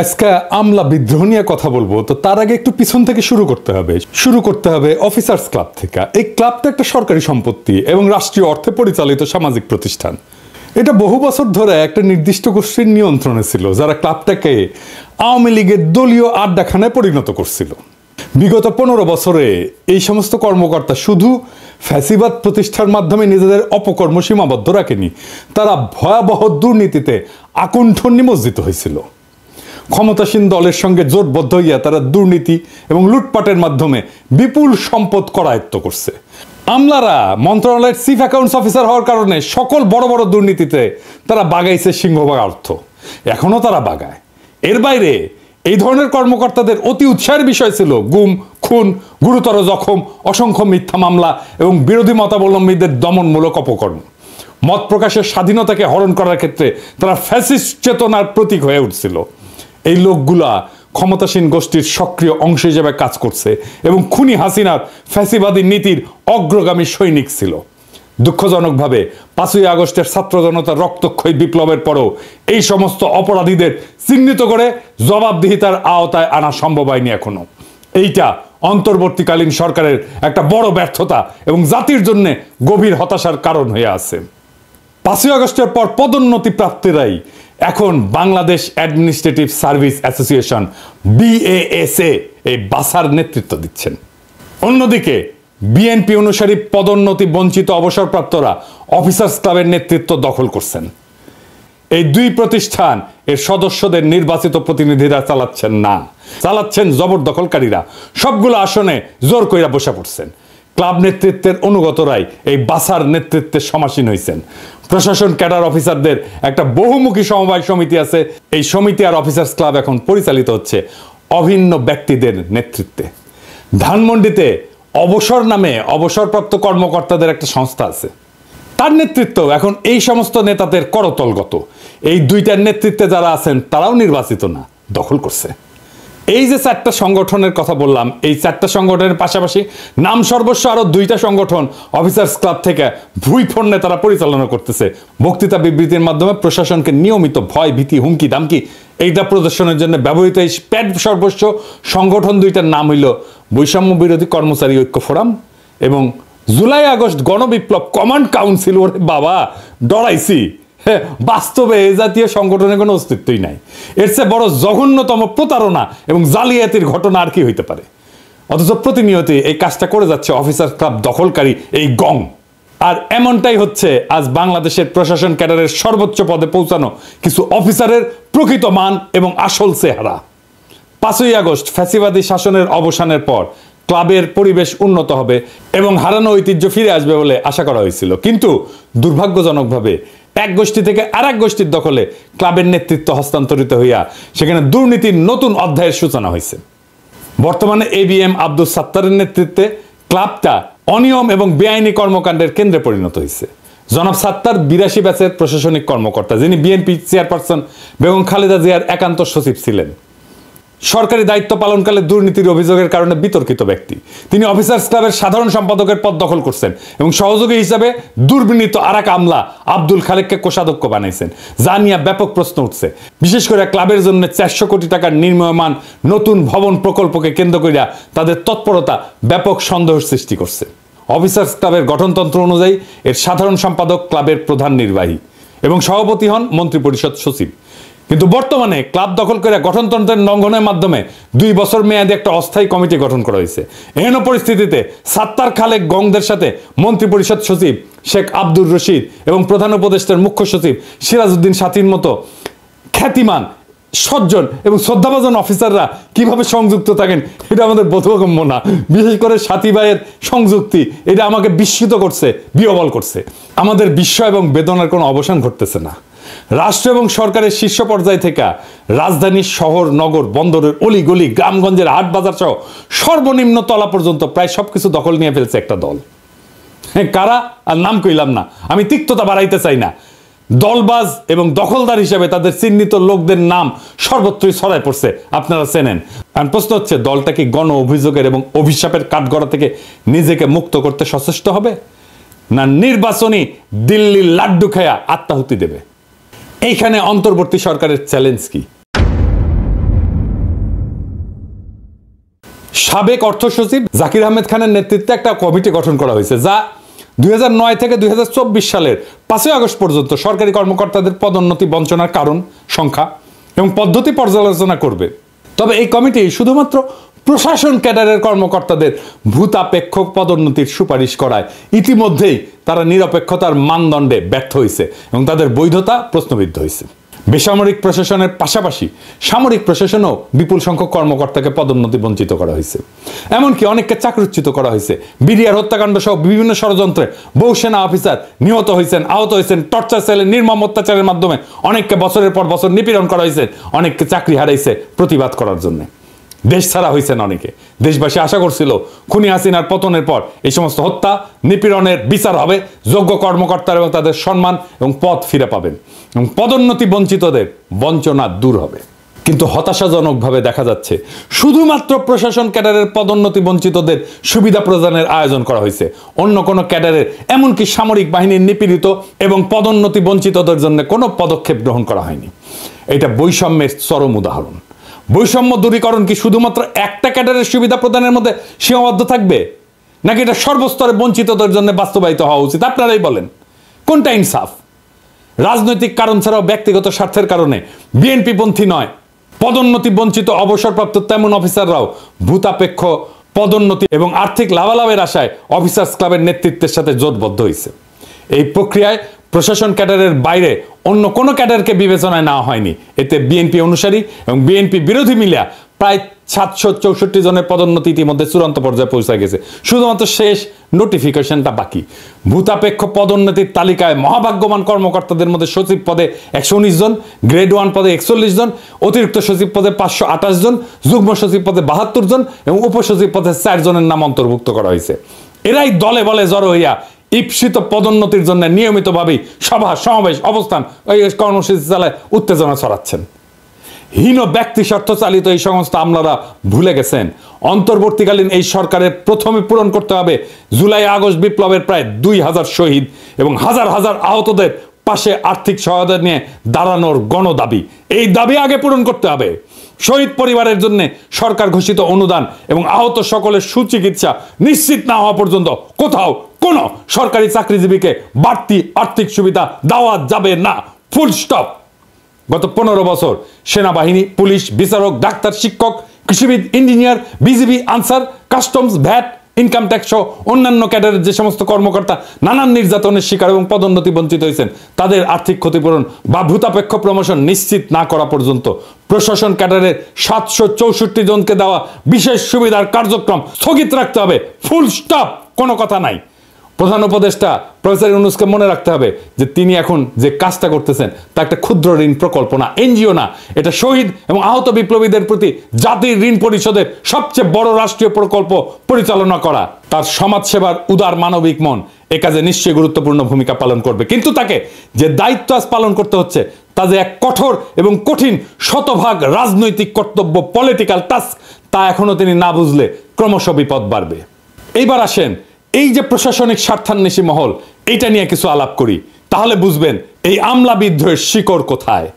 আজকে আমলা বিদ্রোহ নিয়ে কথা বলবো, তো তার আগে একটু পিছন থেকে শুরু করতে হবে অফিসার্স ক্লাব থেকে। এই ক্লাবটা একটা সরকারি সম্পত্তি এবং রাষ্ট্রীয় অর্থে পরিচালিত সামাজিক প্রতিষ্ঠান। এটা বহু বছর ধরে একটা নির্দিষ্ট গোষ্ঠীর নিয়ন্ত্রণে ছিল, যারা ক্লাবটাকে আওয়ামী লীগের দলীয় আড্ডাখানায় পরিণত করছিল। বিগত 15 বছরে এই সমস্ত কর্মকর্তা শুধু ফ্যাসিবাদ প্রতিষ্ঠার মাধ্যমে নিজেদের অপকর্ম সীমাবদ্ধ রাখেনি, তারা ভয়াবহ দুর্নীতিতে আকণ্ঠ নিমজ্জিত হয়েছিল। ক্ষমতাসীন দলের সঙ্গে জোটবদ্ধ হইয়া তারা দুর্নীতি এবং লুটপাটের মাধ্যমে বিপুল সম্পদ করায়ত্ত করছে। আমলারা মন্ত্রণালয়ের চিফ অ্যাকাউন্টস অফিসার হওয়ার কারণে সকল বড় বড় দুর্নীতিতে তারা বাগাইছে সিংহভাগ অর্থ, এখনো তারা বাগায়। এর বাইরে এই ধরনের কর্মকর্তাদের অতি উৎসাহের বিষয় ছিল গুম, খুন, গুরুতর জখম, অসংখ্য মিথ্যা মামলা এবং বিরোধী মতাবলম্বীদের দমনমূলক অপকর্ম। মত প্রকাশের স্বাধীনতাকে হরণ করার ক্ষেত্রে তারা ফ্যাসিস্ট চেতনার প্রতীক হয়ে উঠছিল। এই লোকগুলা ক্ষমতাসীন গোষ্ঠীর সক্রিয় অংশ হিসেবে কাজ করছে এবং খুনি হাসিনার ফ্যাসিবাদী নীতির অগ্রগামী সৈনিক ছিল। দুঃখজনকভাবে 5ই আগস্টের ছাত্র জনতার রক্তক্ষয়ী বিপ্লবের পরও এই সমস্ত অপরাধীদের চিহ্নিত করে জবাবদিহিতার আওতায় আনা সম্ভব হয়নি এখনো। এইটা অন্তর্বর্তীকালীন সরকারের একটা বড় ব্যর্থতা এবং জাতির জন্য গভীর হতাশার কারণ হয়ে আছে। 5ই আগস্টের পর পদোন্নতি প্রাপ্তিরাই এখন Bangladesh administrative service association BASA এই বাসার নেতৃত্ব দিচ্ছেন। অন্যদিকে বিএনপি অনুসারী পদোন্নতি বঞ্চিত অবসরপ্রাপ্তরা অফিসার্স ক্লাবের নেতৃত্ব দখল করছেন। এই দুই প্রতিষ্ঠান এর সদস্যদের নির্বাচিত প্রতিনিধিরা চালাচ্ছেন জবরদখলকারীরা। সবগুলো আসনে জোর কইরা বসে পড়ছেন। ক্লাব নেতৃত্বের অনুগতরাই এই বাসার নেতৃত্বে সমাসীন হয়েছেন। প্রশাসন ক্যাডার অফিসারদের একটা বহুমুখী সমবায় সমিতি আছে। এই সমিতি আর অফিসার্স ক্লাব এখন পরিচালিত হচ্ছে অভিন্ন ব্যক্তিদের নেতৃত্বে। ধানমন্ডিতে অবসর নামে অবসরপ্রাপ্ত কর্মকর্তাদের একটা সংস্থা আছে, তার নেতৃত্ব এখন এই সমস্ত নেতাদের করতলগত। এই দুইটার নেতৃত্বে যারা আছেন তারাও নির্বাচিত না, দখল করছে। এই যে 4টা সংগঠনের কথা বললাম, এই 4টা সংগঠনের পাশাপাশি নাম সর্বস্ব আরো 2টা সংগঠন অফিসার্স ক্লাব থেকে ভুইফোন নেতারা পরিচালনা করতেছে। বক্তৃতা বিবৃতির মাধ্যমে প্রশাসনকে নিয়মিত ভয়, ভীতি, হুমকি দামকি এইটা প্রদর্শনের জন্য ব্যবহৃত এই প্যাড সর্বস্ব সংগঠন 2টার নাম হইল বৈষম্য বিরোধী কর্মচারী ঐক্য ফোরাম এবং জুলাই আগস্ট গণবিপ্লব কমান্ড কাউন্সিল। ওরে বাবা, ডরাইছি। বাস্তবে এই জাতীয় সংগঠনের কোনো অস্তিত্বই নাই। এর চেয়ে বড় জঘন্যতম প্রতারণা এবং জালিয়াতির ঘটনা আর কি হইতে পারে? অথচ প্রতিনিয়ত এই কাজটা করে যাচ্ছে অফিসার ক্লাব দখলকারী এই গং। আর এমনটাই হচ্ছে আজ বাংলাদেশের প্রশাসন ক্যাডারের সর্বোচ্চ পদে পৌঁছানো কিছু অফিসারের প্রকৃত মান এবং আসল চেহারা। 5ই আগস্ট ফ্যাসিবাদী শাসনের অবসানের পর ক্লাবের পরিবেশ উন্নত হবে এবং হারানো ঐতিহ্য ফিরে আসবে বলে আশা করা হয়েছিল, কিন্তু দুর্ভাগ্যজনকভাবে এক গোষ্ঠী থেকে আরেক গোষ্ঠীর দখলে ক্লাবের নেতৃত্ব হস্তান্তরিত হইয়া সেখানে দুর্নীতির নতুন অধ্যায়ের সূচনা হয়েছে। বর্তমানে ABM আব্দুল সাত্তারের নেতৃত্বে ক্লাবটা অনিয়ম এবং বেআইনি কর্মকাণ্ডের কেন্দ্রে পরিণত হয়েছে। জনাব সাত্তার 82 ব্যাচের প্রশাসনিক কর্মকর্তা, যিনি বিএনপি চেয়ারপারসন বেগম খালেদা জিয়ার একান্ত সচিব ছিলেন। সরকারি দায়িত্ব পালনকালে দুর্নীতির অভিযোগের কারণে বিতর্কিত ব্যক্তি। তিনি অফিসার্স ক্লাবের সাধারণ সম্পাদকের পদ দখল করছেন এবং সহযোগী হিসাবে দুর্বিনীত আরেক আমলা আব্দুল খালেককে কোষাধ্যক্ষ বানাইছেন, যা নিয়ে ব্যাপক প্রশ্ন উঠছে। বিশেষ করে ক্লাবের জন্য 400 কোটি টাকার নির্মীয়মান নতুন ভবন প্রকল্পকে কেন্দ্র করিয়া তাদের তৎপরতা ব্যাপক সন্দেহ সৃষ্টি করছে। অফিসার্স ক্লাবের গঠনতন্ত্র অনুযায়ী এর সাধারণ সম্পাদক ক্লাবের প্রধান নির্বাহী এবং সভাপতি হন মন্ত্রিপরিষদ সচিব। কিন্তু বর্তমানে ক্লাব দখল করে গঠনতন্ত্রের লঙ্ঘনের মাধ্যমে 2 বছর মেয়াদী একটা অস্থায়ী কমিটি গঠন করা হয়েছে। এহেন পরিস্থিতিতে সাত্তার খালেক গংদের সাথে মন্ত্রিপরিষদ সচিব শেখ আব্দুর রশিদ এবং প্রধান উপদেষ্টার মুখ্য সচিব সিরাজউদ্দিন সাথীর মতো খ্যাতিমান, সজ্জন এবং শ্রদ্ধাভাজন অফিসাররা কিভাবে সংযুক্ত থাকেন এটা আমাদের বোধগম্য না। বিশেষ করে সাথী ভাইয়ের সংযুক্তি, এটা আমাকে বিস্মিত করছে, বিহ্বল করছে। আমাদের বিস্ময় এবং বেদনার কোনো অবসান ঘটতেছে না। রাষ্ট্র এবং সরকারের শীর্ষ পর্যায় থেকে রাজধানীর শহর, নগর, বন্দরের অলিগলি, গ্রামগঞ্জের হাট বাজার সহ সর্বনিম্ন তলা পর্যন্ত প্রায় সবকিছু দখল নিয়ে ফেলছে একটা দল। কারা আর নাম কইলাম না, আমি তিক্ততা বাড়াইতে চাই না। দলবাজ এবং দখলদার হিসেবে তাদের চিহ্নিত লোকদের নাম সর্বত্রই ছড়ায় পড়ছে, আপনারা চেনেন। আর প্রশ্ন হচ্ছে, দলটা কি গণ অভিযোগের এবং অভিশাপের কাঠগড়া থেকে নিজেকে মুক্ত করতে সচেষ্ট হবে, না নির্বাচনী দিল্লির লাড্ডু খেয়া আত্মাহুতি দেবে? এইখানে অন্তর্বর্তী সরকারের চ্যালেঞ্জ কি? সাবেক অর্থ সচিব জাকির আহমেদ খানের নেতৃত্বে একটা কমিটি গঠন করা হয়েছে, যা 2009 থেকে 2024 সালের 5 আগস্ট পর্যন্ত সরকারি কর্মকর্তাদের পদোন্নতি বঞ্চনার কারণ, সংখ্যা এবং পদ্ধতি পর্যালোচনা করবে। তবে এই কমিটি শুধুমাত্র প্রশাসন ক্যাডারের কর্মকর্তাদের ভূতাপেক্ষ পদোন্নতির সুপারিশ করায় ইতিমধ্যেই তারা নিরপেক্ষতার মানদণ্ডে ব্যর্থ হয়েছে এবং তাদের বৈধতা প্রশ্নবিদ্ধ হয়েছে। বেসামরিক প্রশাসনের পাশাপাশি সামরিক প্রশাসনেও বিপুল সংখ্যক কর্মকর্তাকে পদোন্নতি বঞ্চিত করা হয়েছে, এমনকি অনেককে চাকরিচ্যুত করা হয়েছে। বিডিআর হত্যাকাণ্ড সহ বিভিন্ন ষড়যন্ত্রে বহু সেনা অফিসার নিহত হয়েছেন, আহত হয়েছেন। টর্চার সেলে নির্মম অত্যাচারের মাধ্যমে অনেককে বছরের পর বছর নিপীড়ন করা হয়েছে, অনেককে চাকরি হারাইছে প্রতিবাদ করার জন্য। দেশ ছাড়া হয়েছেন অনেকে। দেশবাসী আশা করছিল খুনি হাসিনার পতনের পর এই সমস্ত হত্যা নিপীড়নের বিচার হবে, যোগ্য কর্মকর্তারা এবং তাদের সম্মান এবং পদ ফিরে পাবেন এবং পদোন্নতি বঞ্চিতদের বঞ্চনা দূর হবে। কিন্তু হতাশাজনকভাবে দেখা যাচ্ছে শুধুমাত্র প্রশাসন ক্যাডারের পদোন্নতি বঞ্চিতদের সুবিধা প্রদানের আয়োজন করা হয়েছে, অন্য কোনো ক্যাডারের এমনকি সামরিক বাহিনীর নিপীড়িত এবং পদোন্নতি বঞ্চিতদের জন্য কোনো পদক্ষেপ গ্রহণ করা হয়নি। এটা বৈষম্যের চরম উদাহরণ। বৈষম্য দূরীকরণ কি শুধুমাত্র একটা ক্যাডারের সুবিধা প্রদানের মধ্যে সীমাবদ্ধ থাকবে, নাকি এটা সর্বস্তরে বঞ্চিতদের জন্য বাস্তবায়িত হওয়া উচিত? আপনারাই বলেন, কোনটা ইনসাফ? রাজনৈতিক কারণ ছাড়াও ব্যক্তিগত স্বার্থের কারণে বিএনপি পন্থী নয়, পদোন্নতি বঞ্চিত অবসরপ্রাপ্ত তেমন অফিসাররাও ভূতাপেক্ষ পদোন্নতি এবং আর্থিক লাভালাভের আশায় অফিসার্স ক্লাবের নেতৃত্বের সাথে জোটবদ্ধ হয়েছে। এই প্রক্রিয়ায় প্রশাসন ক্যাডারের বাইরে অন্য কোনো ক্যাডারকে বিবেচনায় নেওয়া হয়নি। এতে বিএনপি অনুসারী এবং বিএনপি বিরোধী মিলিয়া প্রায় 764 জনের পদোন্নতি ইতিমধ্যে চূড়ান্ত পর্যায়ে পৌঁছে গেছে, শুধুমাত্র শেষ নোটিফিকেশনটা বাকি। ভূতাপেক্ষ পদোন্নতির তালিকায় মহাভাগ্যবান কর্মকর্তাদের মধ্যে সচিব পদে 119 জন, গ্রেড 1 পদে 41 জন, অতিরিক্ত সচিব পদে 528 জন, যুগ্ম সচিব পদে 72 জন এবং উপসচিব পদে 4 জনের নাম অন্তর্ভুক্ত করা হয়েছে। এরাই দলে বলে জড়ো হইয়া ঈপ্সিত পদোন্নতির জন্য নিয়মিতভাবেই সভা সমাবেশ অবস্থান এই কর্মসূচি চালায় উত্তেজনা ছড়াচ্ছেন। হীন ব্যক্তি স্বার্থ চালিত এই সমস্ত আমলারা ভুলে গেছেন অন্তর্বর্তীকালীন এই সরকারের প্রথমে পূরণ করতে হবে জুলাই আগস্ট বিপ্লবের প্রায় 2000 শহীদ এবং হাজার হাজার আহতদের পাশে আর্থিক সহায়তা নিয়ে দাঁড়ানোর গণদাবি। এই দাবি আগে পূরণ করতে হবে। শহীদ পরিবারের জন্য সরকার ঘোষিত অনুদান এবং আহত সকলের সুচিকিৎসা নিশ্চিত না হওয়া পর্যন্ত কোথাও কোনো সরকারি চাকরিজীবীকে বাড়তি আর্থিক সুবিধা দেওয়া যাবে না, ফুল স্টপ। গত 15 বছর সেনাবাহিনী, পুলিশ, বিচারক, ডাক্তার, শিক্ষক, কৃষিবিদ, engineer, BGB, Ansar, customs, VAT, income tax সহ অন্যান্য ক্যাডারের যে সমস্ত কর্মকর্তা নানান নির্যাতনের শিকার এবং পদোন্নতি বঞ্চিত হয়েছেন, তাদের আর্থিক ক্ষতিপূরণ বা ভূতাপেক্ষ প্রমোশন নিশ্চিত না করা পর্যন্ত প্রশাসন ক্যাডারের 764 জনকে দেওয়া বিশেষ সুবিধার কার্যক্রম স্থগিত রাখতে হবে, ফুল স্টপ। কোনো কথা নাই। প্রধান উপদেষ্টা প্রফেসর ইউনূসকে মনে রাখতে হবে যে তিনি এখন যে কাজটা করতেছেন তা একটা ক্ষুদ্র ঋণ প্রকল্প না, এনজিও না। এটা শহীদ এবং আহত বিপ্লবীদের প্রতি জাতির ঋণ পরিশোধের সবচেয়ে বড় রাষ্ট্রীয় প্রকল্প পরিচালনা করা। তার সমাজসেবার উদার মানবিক মন এ কাজে নিশ্চয়ই গুরুত্বপূর্ণ ভূমিকা পালন করবে, কিন্তু তাকে যে দায়িত্ব আজ পালন করতে হচ্ছে তা যে এক কঠোর এবং কঠিন শতভাগ রাজনৈতিক কর্তব্য, পলিটিক্যাল টাস্ক, তা এখনো তিনি না বুঝলে ক্রমশ বিপদ বাড়বে। এইবার আসেন এই যে প্রশাসনিক স্বার্থান্বেষী মহল, এইটা নিয়ে কিছু আলাপ করি, তাহলে বুঝবেন এই আমলা বিদ্রোহের শিকড় কোথায়।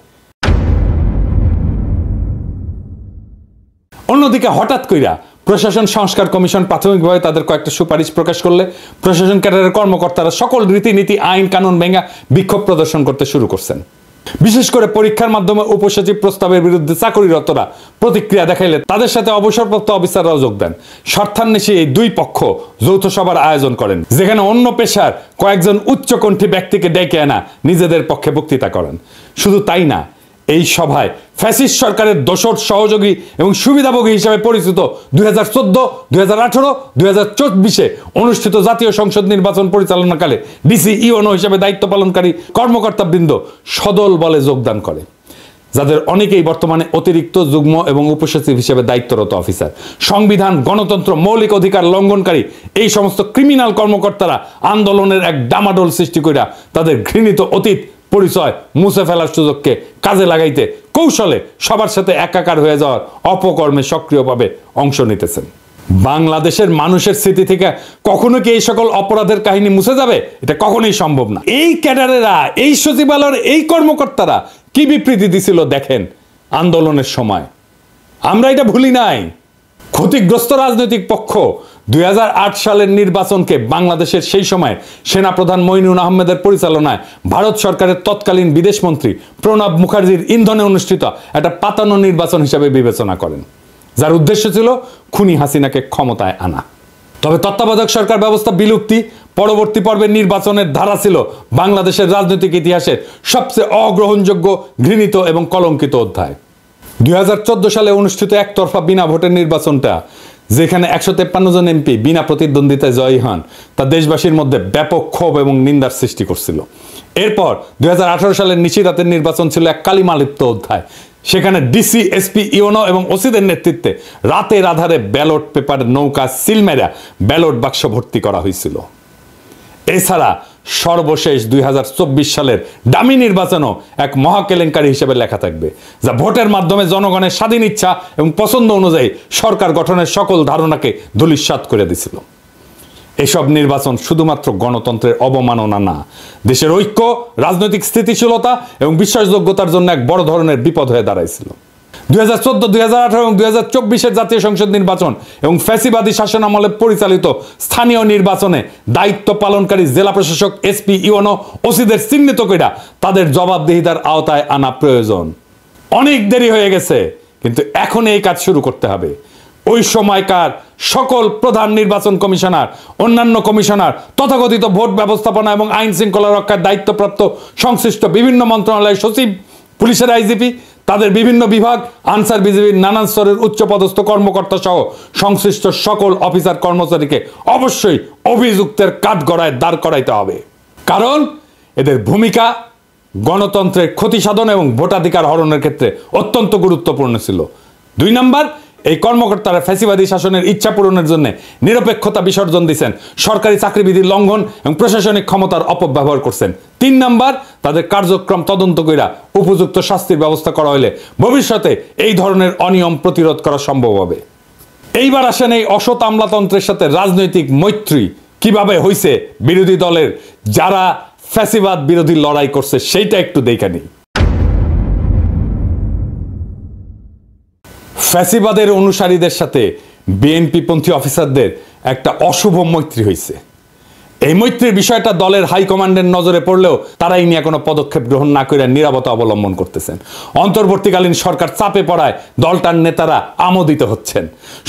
অন্যদিকে হঠাৎ কইরা প্রশাসন সংস্কার কমিশন প্রাথমিকভাবে তাদের কয়েকটা সুপারিশ প্রকাশ করলে প্রশাসন ক্যাডারের কর্মকর্তারা সকল রীতিনীতি, আইন কানুন ভেঙে বিক্ষোভ প্রদর্শন করতে শুরু করছেন। বিশেষ করে পরীক্ষার মাধ্যমে উপসচিব প্রস্তাবের বিরুদ্ধে চাকরিরতরা প্রতিক্রিয়া দেখাইলে তাদের সাথে অবসরপ্রাপ্ত অফিসাররাও যোগ দেন। স্বার্থান্বেষী এই দুই পক্ষ যৌথ সভার আয়োজন করেন, যেখানে অন্য পেশার কয়েকজন উচ্চকণ্ঠী ব্যক্তিকে ডেকে আনা নিজেদের পক্ষে বক্তৃতা করেন। শুধু তাই না, এই সভায় ফ্যাসিস্ট সরকারের দোসর, সহযোগী এবং সুবিধাভোগী হিসেবে পরিচিত 2014, 2018, 2024 অনুষ্ঠিত জাতীয় সংসদ নির্বাচন পরিচালনাকালে ডিসি ইউএনও হিসেবে দায়িত্ব পালনকারী কর্মকর্তাবৃন্দ সদল বলে যোগদান করে, যাদের অনেকেই বর্তমানে অতিরিক্ত, যুগ্ম এবং উপসচিব হিসেবে দায়িত্বরত অফিসার। সংবিধান, গণতন্ত্র, মৌলিক অধিকার লঙ্ঘনকারী এই সমস্ত ক্রিমিনাল কর্মকর্তারা আন্দোলনের এক ডামাডোল সৃষ্টি কইরা তাদের ঘৃণিত অতীত পরিচয় মুছে ফেলার সুযোগকে কাজে লাগাইতে কৌশলে সবার সাথে একাকার হয়ে যাওয়ার অপকর্মে সক্রিয়ভাবে অংশ নিতেছেন। বাংলাদেশের মানুষের স্মৃতি থেকে কখনো কি এই সকল অপরাধের কাহিনী মুছে যাবে? এটা কখনোই সম্ভব না। এই ক্যাডারেরা, এই সচিবালয়ের এই কর্মকর্তারা কি বিবৃতি দিছিল দেখেন আন্দোলনের সময়। আমরা এটা ভুলি নাই। ক্ষতিগ্রস্ত রাজনৈতিক পক্ষ 2008 সালের নির্বাচনকে বাংলাদেশের সেই সময় সেনাপ্রধান মঈনুল আহমেদের পরিচালনায় ভারত সরকারের তৎকালীন বিদেশমন্ত্রী প্রণব মুখার্জির ইন্ধনে অনুষ্ঠিত একটা পাতানো নির্বাচন হিসেবে বিবেচনা করেন, যার উদ্দেশ্য ছিল খুনি হাসিনাকে ক্ষমতায় আনা। তবে তত্ত্বাবধায়ক সরকার ব্যবস্থা বিলুপ্তি পরবর্তী পর্বের নির্বাচনের ধারা ছিল বাংলাদেশের রাজনৈতিক ইতিহাসের সবচেয়ে অগ্রহণযোগ্য, ঘৃণিত এবং কলঙ্কিত অধ্যায়। 2014 সালে অনুষ্ঠিত একতরফা বিনা ভোটের নির্বাচনটা, যেখানে 153 জন এমপি বিনা প্রতিদ্বন্দ্বিতায় জয়ী হন, তা দেশবাসীর মধ্যে ব্যাপক ক্ষোভ এবং নিন্দার সৃষ্টি করছিল। এরপর 2018 সালের নিশিরাতের নির্বাচন ছিল এক কালিমালিপ্ত অধ্যায়। সেখানে ডিসি, এসপি, ইউনো এবং ওসিদের নেতৃত্বে রাতের আধারে ব্যালট পেপার নৌকা সিলমেরা ব্যালট বাক্স ভর্তি করা হয়েছিল। এছাড়া সর্বশেষ 2024 সালের ডামি নির্বাচনও এক মহাকেলেঙ্কারি হিসেবে লেখা থাকবে, যা ভোটের মাধ্যমে জনগণের স্বাধীন ইচ্ছা এবং পছন্দ অনুযায়ী সরকার গঠনের সকল ধারণাকে ধূলিসাৎ করে দিছিল। এসব নির্বাচন শুধুমাত্র গণতন্ত্রের অবমাননা না, দেশের ঐক্য, রাজনৈতিক স্থিতিশীলতা এবং বিশ্বাসযোগ্যতার জন্য এক বড় ধরনের বিপদ হয়ে দাঁড়াইছিল। 2014, 2018 এবং 2024 জাতীয় সংসদ নির্বাচন এবং ফ্যাসিবাদী শাসনামলে পরিচালিত স্থানীয় নির্বাচনে দায়িত্ব পালনকারী জেলা প্রশাসক, এসপি, ইউনো, ওসিদের চিহ্নিত কইরা তাদের জবাবদিহিতার আওতায় আনা প্রয়োজন। অনেক দেরি হয়ে গেছে, কিন্তু এখন এই কাজ শুরু করতে হবে। ওই সময়কার সকল প্রধান নির্বাচন কমিশনার, অন্যান্য কমিশনার, তথাকথিত ভোট ব্যবস্থাপনা এবং আইন শৃঙ্খলা রক্ষার দায়িত্বপ্রাপ্ত সংশ্লিষ্ট বিভিন্ন মন্ত্রণালয়ের সচিব, পুলিশের আইজিপি, তাদের বিভিন্ন বিভাগ, আনসার বিজিবির নানান স্তরের উচ্চপদস্থ কর্মকর্তা সহ সংশ্লিষ্ট সকল অফিসার কর্মচারীকে অবশ্যই অভিযুক্তের কাঠগড়ায় দাঁড় করাইতে হবে। কারণ এদের ভূমিকা গণতন্ত্রের ক্ষতি সাধন এবং ভোটাধিকার হরণের ক্ষেত্রে অত্যন্ত গুরুত্বপূর্ণ ছিল। 2 নম্বর, এই কর্মকর্তারা ফ্যাসিবাদী শাসনের ইচ্ছা পূরণের জন্য নিরপেক্ষতা বিসর্জন দিচ্ছেন, সরকারি চাকরিবিধির লঙ্ঘন এবং প্রশাসনিক ক্ষমতার অপব্যবহার করছেন। 3 নম্বর, তাদের কার্যক্রম তদন্ত কইরা উপযুক্ত শাস্তির ব্যবস্থা করা হলে ভবিষ্যতে এই ধরনের অনিয়ম প্রতিরোধ করা সম্ভব হবে। এইবার আসেন এই অসৎ আমলাতন্ত্রের সাথে রাজনৈতিক মৈত্রী কিভাবে হইছে বিরোধী দলের যারা ফ্যাসিবাদ বিরোধী লড়াই করছে, সেইটা একটু দেখে নিই। ফ্যাসিবাদের অনুসারীদের সাথে বিএনপি পন্থী অফিসারদের একটা অশুভ মৈত্রী হয়েছে। এই মৈত্রীর বিষয়টা দলের হাইকমান্ডের নজরে পড়লেও তারাই নিয়ে কোনো পদক্ষেপ গ্রহণ না করে নীরবতা অবলম্বন করতেছেন। অন্তর্বর্তীকালীন সরকার চাপে পড়ায় দলটার নেতারা আমোদিত হচ্ছেন।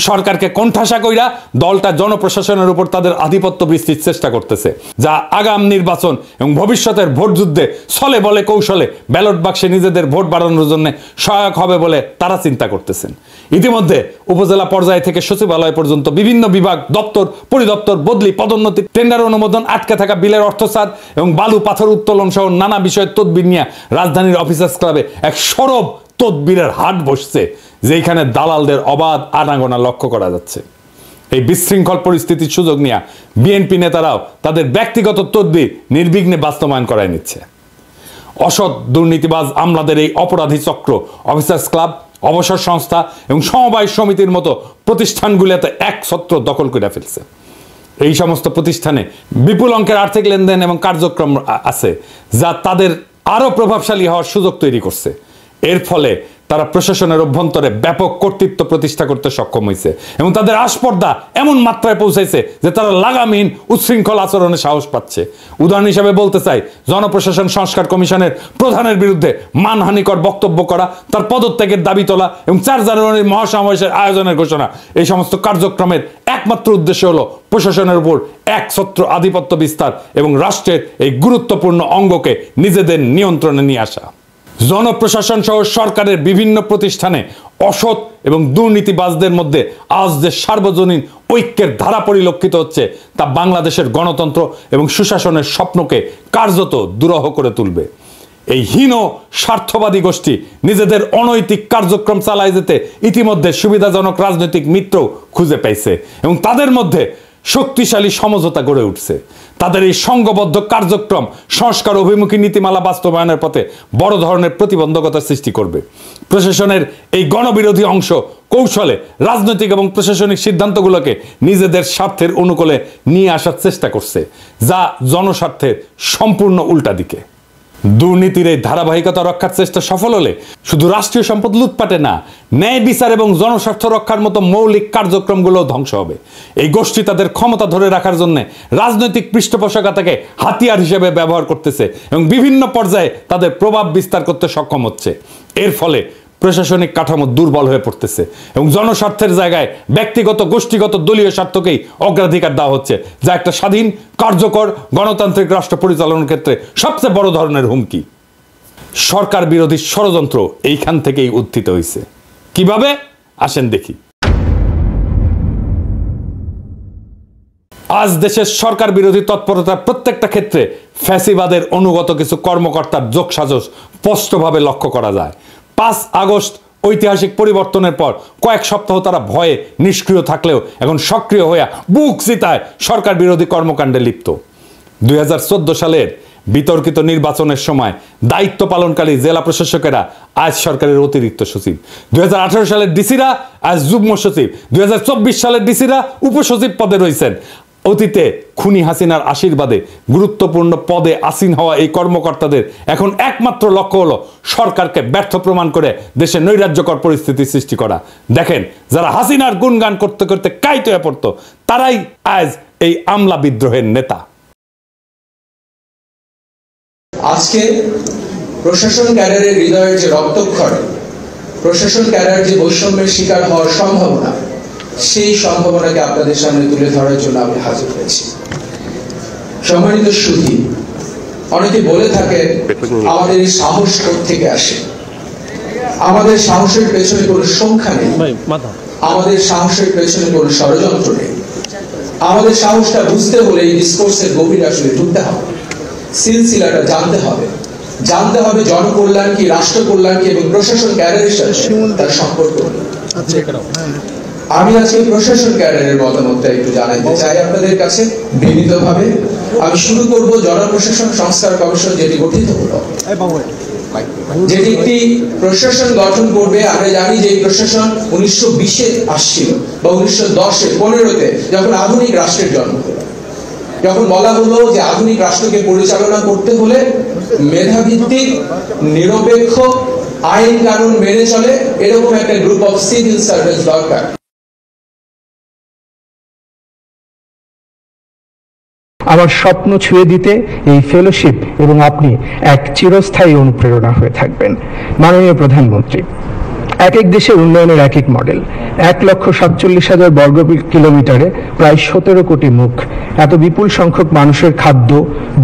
সরকারকে কোণঠাসা কইরা দলটা জনপ্রশাসনের উপর তাদের আধিপত্য বৃষ্টির চেষ্টা করতেছে, যা আগাম নির্বাচন এবং ভবিষ্যতের ভোট যুদ্ধে ছলে বলে কৌশলে ব্যালট বাক্সে নিজেদের ভোট বাড়ানোর জন্য সহায়ক হবে বলে তারা চিন্তা করতেছেন। ইতিমধ্যে উপজেলা পর্যায় থেকে সচিবালয় পর্যন্ত বিভিন্ন বিভাগ, দপ্তর, পরিদপ্তর, বদলি, পদোন্নতি, টেন্ডার অনুমোদন, আটকে থাকা বিলের অর্থসার এবং বালু পাথর উত্তোলন সহ নানা বিষয়ের তদবির নিয়ে রাজধানীর অফিসার্স ক্লাবে এক সরব তদবিরের হাট বসছে, যেখানে দালালদের অবাধ আনাগোনা লক্ষ্য করা যাচ্ছে। এই বিশৃঙ্খল পরিস্থিতির সুযোগ নিয়ে বিএনপি নেতারাও তাদের ব্যক্তিগত তদবির নির্বিঘ্নে বাস্তবায়ন করায় নিচ্ছে। অসৎ দুর্নীতিবাজ আমলাদের এই অপরাধী চক্র অফিসার্স ক্লাব, অবসর সংস্থা এবং সমবায় সমিতির মতো প্রতিষ্ঠানগুলোতে এক ছত্র দখল করে ফেলছে। এই সমস্ত প্রতিষ্ঠানে বিপুল অঙ্কের আর্থিক লেনদেন এবং কার্যক্রম আছে, যা তাদের আরও প্রভাবশালী হওয়ার সুযোগ তৈরি করছে। এর ফলে তারা প্রশাসনের অভ্যন্তরে ব্যাপক কর্তৃত্ব প্রতিষ্ঠা করতে সক্ষম হয়েছে এবং তাদের আস্পর্ধা এমন মাত্রায় পৌঁছাইছে যে তারা লাগামহীন উচ্ছৃঙ্খল আচরণে সাহস পাচ্ছে। উদাহরণ হিসেবে বলতে চাই, জনপ্রশাসন সংস্কার কমিশনের প্রধানের বিরুদ্ধে মানহানিকর বক্তব্য করা, তার পদত্যাগের দাবি তোলা এবং 4 জানুয়ারির মহাসমাবেশের আয়োজনের ঘোষণা, এই সমস্ত কার্যক্রমের একমাত্র উদ্দেশ্য হলো প্রশাসনের উপর একছত্র আধিপত্য বিস্তার এবং রাষ্ট্রের এই গুরুত্বপূর্ণ অঙ্গকে নিজেদের নিয়ন্ত্রণে নিয়ে আসা। জনপ্রশাসন সহ সরকারের বিভিন্ন প্রতিষ্ঠানে অসৎ এবং দুর্নীতিবাজদের মধ্যে আজ যে সার্বজনীন ঐক্যের ধারা পরিলক্ষিত হচ্ছে, তা বাংলাদেশের গণতন্ত্র এবং সুশাসনের স্বপ্নকে কার্যত দুরূহ করে তুলবে। এই হীন স্বার্থবাদী গোষ্ঠী নিজেদের অনৈতিক কার্যক্রম চালায় যেতে ইতিমধ্যে সুবিধাজনক রাজনৈতিক মিত্র খুঁজে পাইছে এবং তাদের মধ্যে শক্তিশালী সমঝোতা গড়ে উঠছে। তাদের এই সংঘবদ্ধ কার্যক্রম সংস্কার অভিমুখী নীতিমালা বাস্তবায়নের পথে বড় ধরনের প্রতিবন্ধকতার সৃষ্টি করবে। প্রশাসনের এই গণবিরোধী অংশ কৌশলে রাজনৈতিক এবং প্রশাসনিক সিদ্ধান্তগুলোকে নিজেদের স্বার্থের অনুকূলে নিয়ে আসার চেষ্টা করছে, যা জনস্বার্থের সম্পূর্ণ উল্টা দিকে। দুর্নীতির এই ধারাবাহিকতা রক্ষার চেষ্টা সফল হলে শুধু রাষ্ট্রীয় সম্পদ লুটপাটে না, ন্যায় বিচার এবং জনস্বার্থ রক্ষার মতো মৌলিক কার্যক্রমগুলো ধ্বংস হবে। এই গোষ্ঠী তাদের ক্ষমতা ধরে রাখার জন্য রাজনৈতিক পৃষ্ঠপোষকতাকে হাতিয়ার হিসেবে ব্যবহার করতেছে এবং বিভিন্ন পর্যায়ে তাদের প্রভাব বিস্তার করতে সক্ষম হচ্ছে। এর ফলে প্রশাসনিক কাঠামো দুর্বল হয়ে পড়তেছে এবং জনস্বার্থের জায়গায় ব্যক্তিগত গোষ্ঠীগত দলীয় স্বার্থকেই অগ্রাধিকার দেওয়া হচ্ছে, যা একটা স্বাধীন কার্যকর গণতান্ত্রিক রাষ্ট্র পরিচালনার ক্ষেত্রে সবচেয়ে বড় ধরনের হুমকি। সরকার বিরোধী ষড়যন্ত্র এইখান থেকেই উত্থিত হয়েছে। কিভাবে আসেন দেখি। আজ দেশের সরকার বিরোধী তৎপরতার প্রত্যেকটা ক্ষেত্রে ফ্যাসিবাদের অনুগত কিছু কর্মকর্তার যোগসাজশ স্পষ্টভাবে লক্ষ্য করা যায়। 5 আগস্ট ঐতিহাসিক পরিবর্তনের পর কয়েক সপ্তাহ তারা ভয়ে নিষ্ক্রিয় থাকলেও এখন সক্রিয় হয়ে বুক চিতায় সরকার বিরোধী কর্মকাণ্ডে লিপ্ত। 2014 সালের বিতর্কিত নির্বাচনের সময় দায়িত্ব পালনকারী জেলা প্রশাসকেরা আজ সরকারের অতিরিক্ত সচিব, 2018 সালের ডিসিরা আজ যুগ্ম সচিব, 2024 সালের ডিসিরা উপসচিব পদে রয়েছেন। অতীতে খুনি হাসিনার আশীর্বাদে গুরুত্বপূর্ণ পদে আসীন হওয়া এই কর্মকর্তাদের এখন একমাত্র লক্ষ্য হলো সরকারকে ব্যর্থ প্রমাণ করে দেশে নৈরাজ্যকর পরিস্থিতি সৃষ্টি করা। দেখেন, যারা হাসিনার গুণগান করতে করতে কাইত হয়ে পড়তো তারাই আজ এই আমলা বিদ্রোহের নেতা। আজকে প্রশাসন ক্যাডারের হৃদয়ের যে রক্তক্ষরণ, প্রশাসন ক্যাডার যে বৈষম্যের শিকার হওয়ার সম্ভাবনা, সেই সম্ভাবনাকে আপনাদের সামনে তুলে ধরার জন্য আমি হাজির হয়েছি। সম্মানিত সুধী, অনেকে বলে থাকেন আমাদের এই সাহস থেকে আসে। আমাদের সাহসের পেছনে কোনো সংখ্যা নেই, আমাদের সাহসের পেছনে কোনো ষড়যন্ত্র নেই। আমাদের সাহসটা বুঝতে হলে এই ডিসকোর্সের গভীরে আসলে ঢুকতে হবে, সিলসিলাটা জানতে হবে জনকল্যাণ কি, রাষ্ট্র কল্যাণ কি এবং প্রশাসন ক্যাডারের সাথে তার সম্পর্ক। আমি আজকে প্রশাসন ক্যাডারের মতামতটা একটু জানাতে চাই আপনাদের কাছে বিনীতভাবে। আমি শুরু করব জনপ্রশাসন সংস্কার কমিশন যেটি গঠিত হলো, যেটি একটি প্রশাসন গঠন করবে। আমরা জানি যে এই প্রশাসন 1920-এ আসছিল বা 1910-এ 15-তে যখন আধুনিক রাষ্ট্রের জন্ম হলো, যখন বলা হলো যে আধুনিক রাষ্ট্রকে পরিচালনা করতে হলে মেধাভিত্তিক নিরপেক্ষ আইন কানুন মেনে চলে এরকম একটা গ্রুপ অফ সিভিল সার্ভেন্ট দরকার। আমার স্বপ্ন ছুঁয়ে দিতে এই ফেলোশিপ এবং আপনি এক চিরস্থায়ী অনুপ্রেরণা হয়ে থাকবেন। মাননীয় প্রধানমন্ত্রী, এক এক দেশের উন্নয়নের এক এক মডেল। 1,47,000 বর্গ কিলোমিটারে প্রায় 17 কোটি মুখ। এত বিপুল সংখ্যক মানুষের খাদ্য,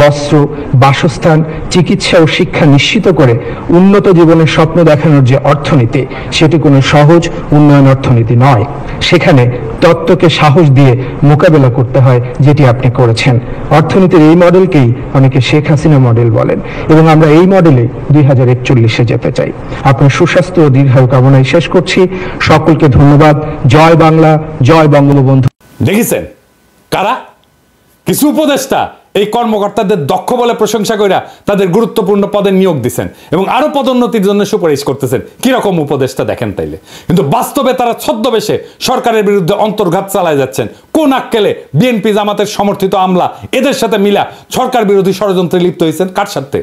বস্ত্র, বাসস্থান, চিকিৎসা ও শিক্ষা নিশ্চিত করে উন্নত জীবনের স্বপ্ন দেখানোর যে অর্থনীতি, সেটি কোনো সহজ উন্নয়ন অর্থনীতি নয়। সেখানে তত্ত্বকে সাহস দিয়ে মোকাবেলা করতে হয়, যেটি আপনি করেছেন। অর্থনীতির এই মডেলকেই অনেকে শেখ হাসিনা মডেল বলেন এবং আমরা এই মডেলে 2041-এ যেতে চাই। আপনার সুস্বাস্থ্য ও দীর্ঘায়ু কামনায় শেষ করছি। সকলকে ধন্যবাদ। জয় বাংলা, জয় বঙ্গবন্ধু। দেখেছেন কারা? কিছু উপদেষ্টা এই কর্মকর্তাদের দক্ষ বলে প্রশংসা কইরা তাদের গুরুত্বপূর্ণ পদে নিয়োগ দিচ্ছেন এবং আরো পদোন্নতির জন্য সুপারিশ করতেছেন। কিরকম উপদেষ্টা দেখেন তাইলে। কিন্তু বাস্তবে তারা ছদ্মবেশে সরকারের বিরুদ্ধে অন্তর্ঘাত চালায় যাচ্ছেন। কোন আক্কেলে বিএনপি জামাতের সমর্থিত আমলা এদের সাথে মিলা সরকার বিরোধী ষড়যন্ত্রে লিপ্ত হয়েছেন? কার সাথে?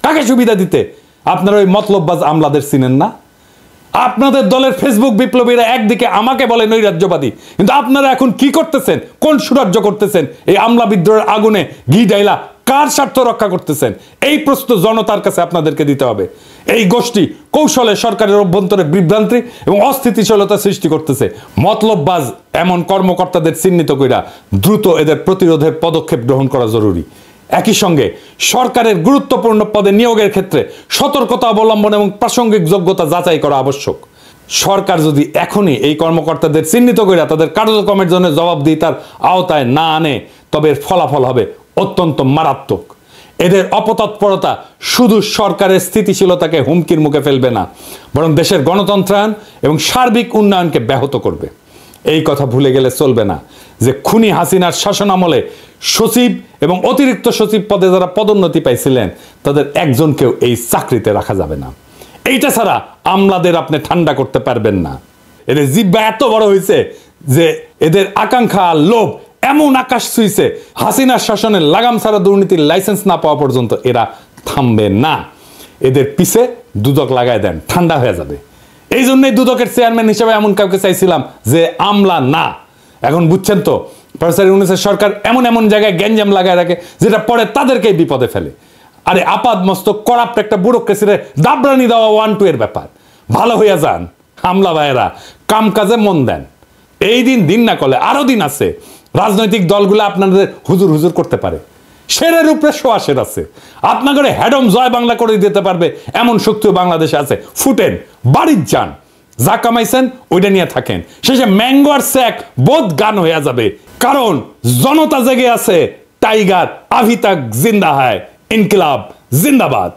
কাকে সুবিধা দিতে? আপনারা ওই মতলববাজ আমলাদের চিনেন না? আপনাদের দলের ফেসবুক বিপ্লবীরা একদিকে আমাকে বলে নৈরাজ্যবাদী, কিন্তু আপনারা এখন কি করতেছেন? কোন সুরাজ্য করতেছেন? এই আমলা বিদ্রোহের আগুনে ঘি ঢাইলা কার স্বার্থ রক্ষা করতেছেন? এই প্রশ্ন জনতার কাছে আপনাদেরকে দিতে হবে। এই গোষ্ঠী কৌশলে সরকারের অভ্যন্তরে বিভ্রান্তি এবং অস্থিতিশীলতা সৃষ্টি করতেছে। মতলববাজ এমন কর্মকর্তাদের চিহ্নিত কইরা দ্রুত এদের প্রতিরোধের পদক্ষেপ গ্রহণ করা জরুরি। একই সঙ্গে সরকারের গুরুত্বপূর্ণ পদে নিয়োগের ক্ষেত্রে সতর্কতা অবলম্বন এবং প্রাসঙ্গিক যোগ্যতা যাচাই করা আবশ্যক। সরকার যদি এখনই এই কর্মকর্তাদের চিহ্নিত করে তাদের কার্যক্রমের জন্য জবাবদিহিতার আওতায় না আনে, তবে এর ফলাফল হবে অত্যন্ত মারাত্মক। এদের অপতৎপরতা শুধু সরকারের স্থিতিশীলতাকে হুমকির মুখে ফেলবে না, বরং দেশের গণতন্ত্রায়ন এবং সার্বিক উন্নয়নকে ব্যাহত করবে। এই কথা ভুলে গেলে চলবে না যে খুনি হাসিনার শাসনামলে সচিব এবং অতিরিক্ত সচিব পদে যারা পদোন্নতি পাইছিলেন তাদের একজনকেও এই চাকরিতে রাখা যাবে না। এইটা ছাড়া আমলাদের আপনি ঠান্ডা করতে পারবেন না। এদের জিহ্বা এত বড় হয়েছে যে এদের আকাঙ্ক্ষা লোভ এমন আকাশ ছুঁইছে, হাসিনার শাসনের লাগাম ছাড়া দুর্নীতির লাইসেন্স না পাওয়া পর্যন্ত এরা থামবে না। এদের পিছে দুদক লাগায় দেন, ঠান্ডা হয়ে যাবে। এই জন্যই দুদকের চেয়ারম্যান হিসেবে এমন কাউকে চাইছিলাম যে আমলা না। এখন বুঝছেন তো, প্রফেসর ইউনূসের সরকার এমন এমন জায়গায় গ্যাঞ্জাম লাগায় রাখে যেটা পরে তাদেরকেই বিপদে ফেলে। আরে আপাদ মস্তক করাপ্ট একটা ব্যুরোক্রেসিরে দাবরানি দেওয়া 1-2 এর ব্যাপার। ভালো হইয়া যান আমলা ভাইয়েরা, কাম কাজে মন দেন। এই দিন না করলে আরো দিন আছে রাজনৈতিক দলগুলো আপনাদের হুজুর হুজুর করতে পারে। শেরের উপরে সোয়াশের আছে, আপনাদের হ্যাডম জয় বাংলা করে দিতে পারবে এমন শক্তিও বাংলাদেশে আছে। ফুটেন, বাড়ির যান, যা কামাইছেন ওইটা নিয়ে থাকেন। শেষে ম্যাঙ্গো আর স্যাক বোধ গান হয়ে যাবে, কারণ জনতা জেগে আছে। টাইগার আভি তাক জিন্দা হয়, ইনকিলাব জিন্দাবাদ।